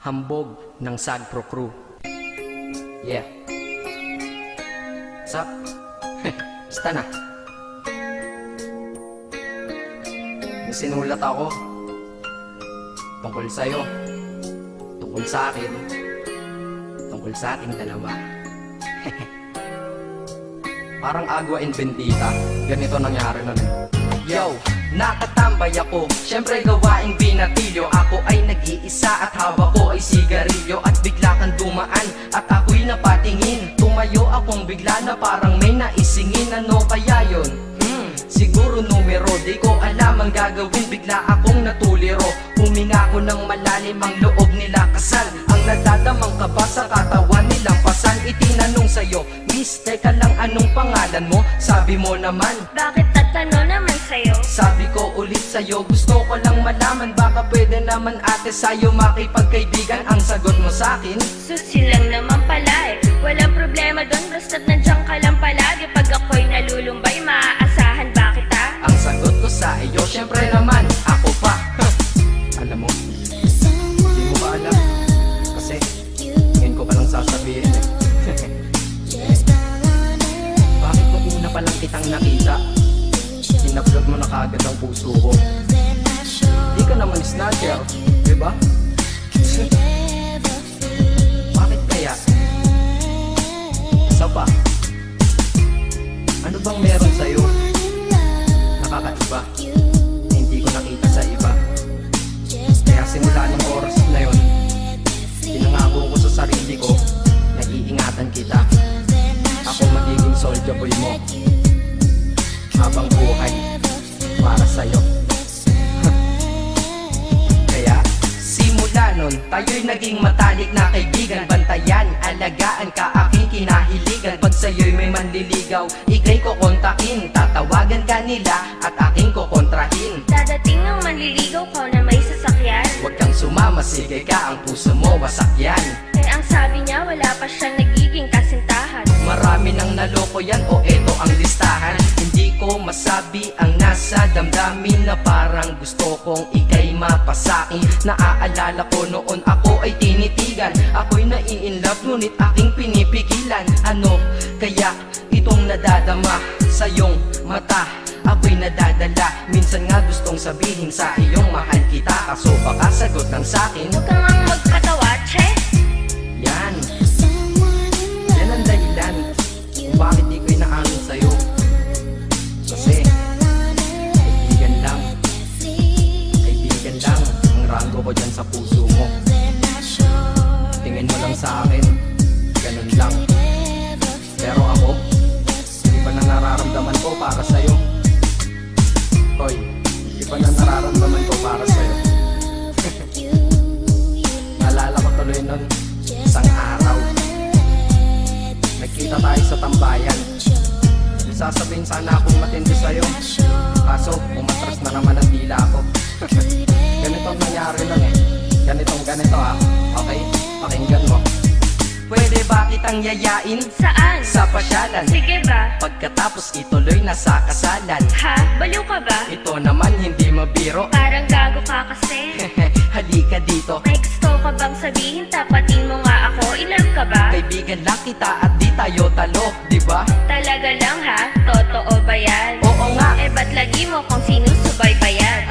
Hambog ng Sagpro Crew. Yeah. What's up? Basta na. May sinulat ako tungkol sa'yo, tungkol sa akin, tungkol sa ating dalawa. Parang Agua and Bendita. Ganito nangyari nun eh. Yo! Nakatambay ako, syempre gawaing binatilyo. Ako ay nag-iisa at hawak ko ay sigarilyo. At bigla kang dumaan at ako'y napatingin. Tumayo akong bigla na parang may naisingin. Ano kaya yun? Siguro numero, di ko alam ang gagawin. Bigla akong natuliro. Huminga ko ng malalim, ang loob nila kasal. Ang nadadamang kaba sa katawan nilang pasal. Itinanong sa'yo, Miss, teka lang, anong pangalan mo? Sabi mo naman, bakit tatanong naman sa'yo? sabi ko ulit sa'yo, gusto ko lang malaman. Baka pwede naman ate sa'yo makipagkaibigan. Ang sagot mo sa'kin, Susi lang naman pala eh. Walang problema doon, basta't nandiyan ka lang palagi. Pag ako'y nalulumbay, maaasahan ba kita? ang sagot ko sa iyo, syempre naman, ako pa. Alam mo, hindi mo ba alam? Kasi, ngayon ko palang sasabihin eh. Bakit nung una pa lang kitang nakita, in-upload mo na kaagad ang puso ko? Di ka naman snatcher, diba? Bakit kaya? Isa pa, ano bang meron sa'yo? Nakakaiba, na hindi ko nakita sa iba. Kaya simula ng oras na yun, pinangako ko sa sarili ko na iingatan kita. Ako magiging soldier boy mo habang buhay para sa'yo. Kaya simula nun, tayo'y naging matalik na kaibigan. Bantayan, alagaan ka, aking kinahiligan. Pag sa'yo'y may manliligaw, ika'y kukontakin. Tatawagan ka nila at aking kukontrahin. Dadating ang manliligaw ko na may sasakyan. Huwag kang sumama, sige ka, ang puso mo wasak yan. Eh ang sabi niya, wala pa siyang nagiging kasintahan. Marami nang naloko yan, o eto ang listahan. Hindi ko masabi ang nasa damdamin, na parang gusto kong ika'y mapasakin. Naaalala ko noon ako ay tinitigan. Ako'y nai-inlove ngunit aking pinipigilan. Ano kaya itong nadadama sa iyong mata? Ako'y nadadala, minsan nga gustong sabihin sa iyong mahal kita. Kaso baka sagot lang sa'kin, Huwag kang ang magpatawa, che. yan ang dahilan kung bakit di ko inaamin sa'yo. Kasi kaibigan lang ang rango ko dyan sa puso mo. Tingin mo lang sa akin, ganun lang. Pero ako, iba na nararamdaman ko para sa'yo. Hoy, iba na nararamdaman ko para sa'yo. Naalala ko tuloy nun, isang araw nagkita tayo sa tambayan. Sasabihin sana akong matindi sa'yo, kaso umatras na naman ang dila ko. Ganito ang nangyari lang eh. Ganito ah. Okay, pakinggan mo. Pwede ba kitang yayain Saan? sa pasyalan? Sige ba? Pagkatapos ituloy na sa kasalan. Ha? Baliw ka ba? Ito naman hindi mabiro. Parang gago ka kasi. Halika dito, May gusto ka bang sabihin? Tapatin mo nga ako. I-love ka ba? kaibigan lang kita at di tayo talo, di ba? Talaga lang ha? Totoo ba yan? Oo nga. Eh ba't lagi mo kung sinusubaybayan?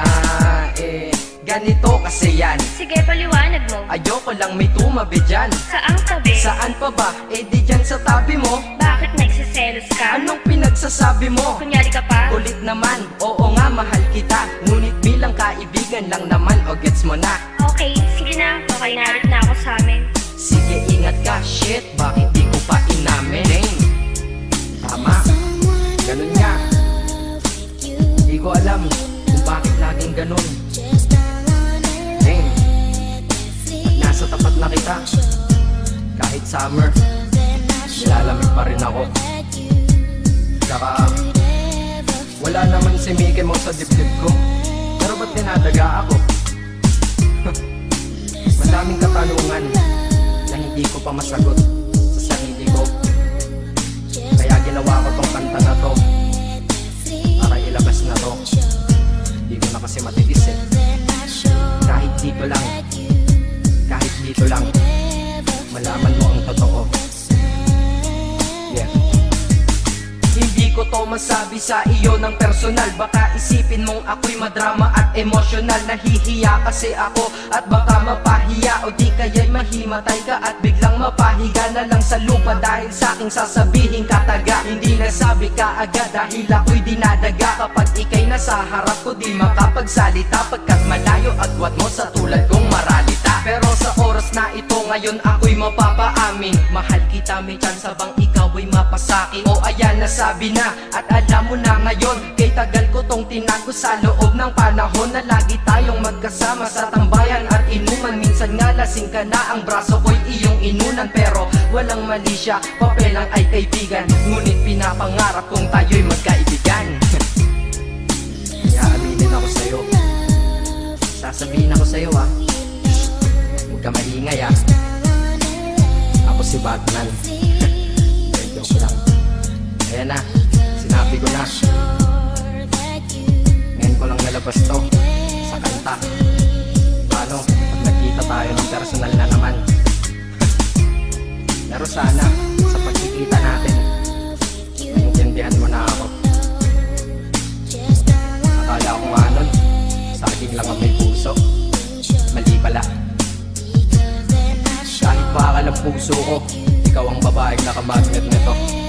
Ganito kasi yan. Sige, paliwanag mo. Ayoko lang may tumabi dyan. Saang tabi? Saan pa ba? Eh di dyan sa tabi mo. Bakit nagsiselos ka? Anong pinagsasabi mo? Kunyari ka pa? Kulit naman, oo nga mahal kita. Ngunit bilang kaibigan lang naman, o gets mo na. Okay, sige na. Okay, narit na ako sa amin. Sige ingat ka, shit, bakit di ko pa inamin? Dang. Tama, ganun nga. Di ko alam kung bakit laging ganun. Dang. Pag nasa tapat na kita, kahit summer, nilalamig pa rin ako. Saka wala naman si Mickey Mouse sa dibdib ko, pero ba't dinadaga ako? Madaming katanungan na hindi ko pa masagot sa sarili ko. Kaya ginawa ko tong kanta na to para ilabas na to. Hindi ko na kasi matiis eh. Kahit dito lang, kahit dito lang malaman mo ang totoo. Yeah. Hindi ko to masabi sa iyo ng personal. Baka isipin mong ako'y madrama at emosyonal. Nahihiya kasi ako at baka mapahiya, o di kaya'y mahimatay ka at biglang mapahiga na lang sa lupa dahil sa aking sasabihin kataga. Hindi nasabi ka agad dahil ako'y dinadaga. Kapag ika'y nasa harap ko di makapagsalita, pagkat malayo agwat mo sa tulad kong maralita. Pero sa oras na ito ngayon ako'y mapapaamin, mahal kita, may chance bang ikaw ay mapasaki? O ayan, nasabi na at alam mo na ngayon. Kay tagal ko tong tinago sa loob ng panahon na lagi tayong magkasama sa tambayan at inuman. Minsan nga lasing ka na, ang braso ko'y iyong inunan. Pero walang mali siya, papelang ay kaibigan. Ngunit pinapangarap kong tayo'y magkaibigan. Kaya aminin ako sa'yo, sasabihin ako sa'yo huwag ka maingay ako si Batman. Joke lang. Ayan na, sinabi ko na. Ngayon ko lang nalabas to sa kanta. Paano pag nagkita tayo ng personal na naman? Pero sana sa pagkikita natin maintindihan mo na ako. Akala ko nga nun saging lang ang may puso, mali pala. Kahit bakal ang puso ko, ikaw ang babaeng nakamagnet nito.